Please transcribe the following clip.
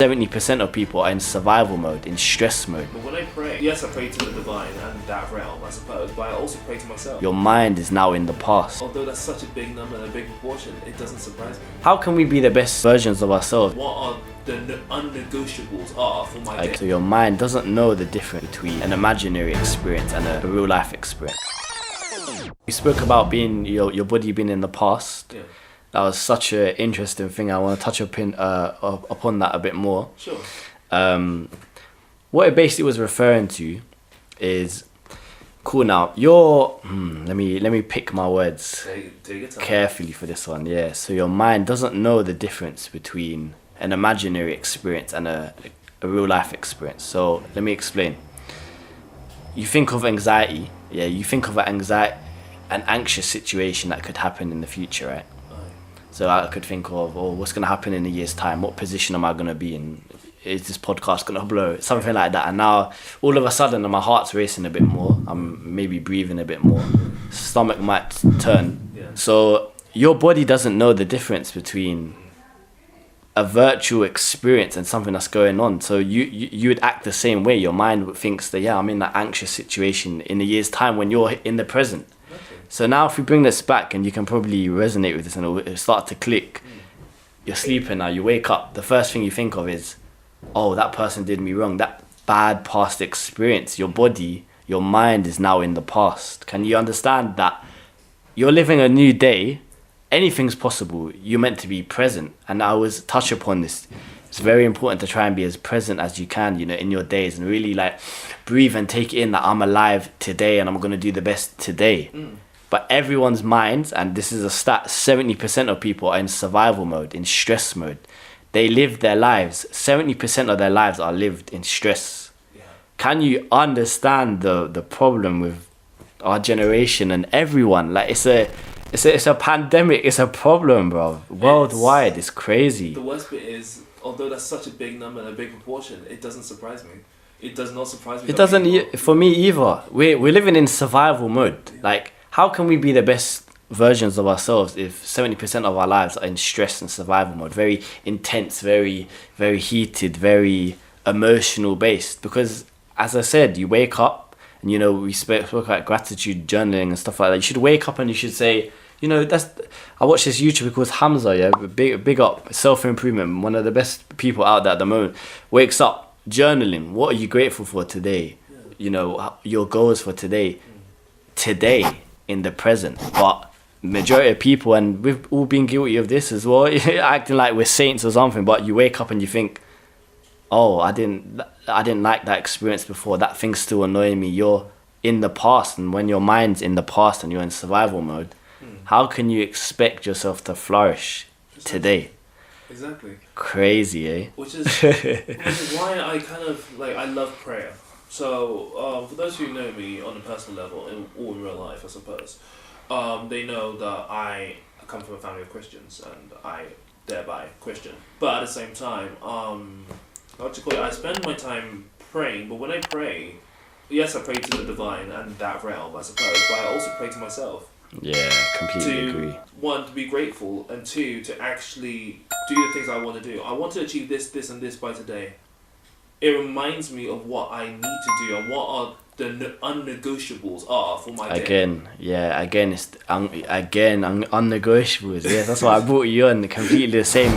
70% of people are in survival mode, in stress mode. But when I pray, yes, I pray to the divine and that realm, I suppose, but I also pray to myself. Your mind is now in the past. Although that's such a big number and a big proportion, it doesn't surprise me. How can we be the best versions of ourselves? What are the unnegotiables are for my day? So your mind doesn't know the difference between an imaginary experience and a real life experience. You spoke about being your body being in the past. Yeah. That was such an interesting thing. I want to touch upon that a bit more. Sure. What it basically was referring to is, cool. Now let me pick my words Take your time. carefully for this one. Yeah. So your mind doesn't know the difference between an imaginary experience and a real life experience. So let me explain. You think of anxiety. Yeah. You think of an anxious situation that could happen in the future, right? So I could think of, what's going to happen in a year's time? What position am I going to be in? Is this podcast going to blow? Something like that. And now, all of a sudden, my heart's racing a bit more. I'm maybe breathing a bit more. Stomach might turn. Yeah. So your body doesn't know the difference between a virtual experience and something that's going on. So you would act the same way. Your mind thinks that, I'm in that anxious situation in a year's time when you're in the present. So now if we bring this back, and you can probably resonate with this and it'll start to click. You're sleeping now, you wake up, the first thing you think of is, that person did me wrong. That bad past experience, your body, your mind is now in the past. Can you understand that you're living a new day? Anything's possible. You're meant to be present. And I always touch upon this. It's very important to try and be as present as you can, in your days, and really breathe and take it in that I'm alive today and I'm going to do the best today. But everyone's minds, and this is a stat, 70% of people are in survival mode, in stress mode. They live their lives. 70% of their lives are lived in stress. Yeah. Can you understand the problem with our generation and everyone? It's a pandemic. It's a problem, bro. Worldwide, it's crazy. The worst bit is, although that's such a big number and a big proportion, it doesn't surprise me. It does not surprise me. It doesn't for me either. We're living in survival mode. How can we be the best versions of ourselves if 70% of our lives are in stress and survival mode? Very intense, very, very heated, very emotional based. Because as I said, you wake up and, we spoke about gratitude journaling and stuff like that. You should wake up and you should say, I watched this YouTuber called Hamza, yeah, big up, self-improvement, one of the best people out there at the moment, wakes up, journaling, what are you grateful for today? Your goals for today. Today. In the present. But majority of people, and we've all been guilty of this as well, acting like we're saints or something, but you wake up and you think, I didn't like that experience before, that thing's still annoying me. You're in the past, and when your mind's in the past and you're in survival mode, how can you expect yourself to flourish today? Exactly. Crazy, eh? Which is why I kind of I love prayer. So, for those who know me on a personal level, or in real life, I suppose, they know that I come from a family of Christians, and I thereby Christian. But at the same time, I spend my time praying, but when I pray, yes, I pray to the divine and that realm, I suppose, but I also pray to myself. Yeah, completely agree. One, to be grateful, and two, to actually do the things I want to do. I want to achieve this, and this by today. It reminds me of what I need to do and what are the unnegotiables are for my day. It's unnegotiables. Yeah, that's why I brought you on. Completely the same.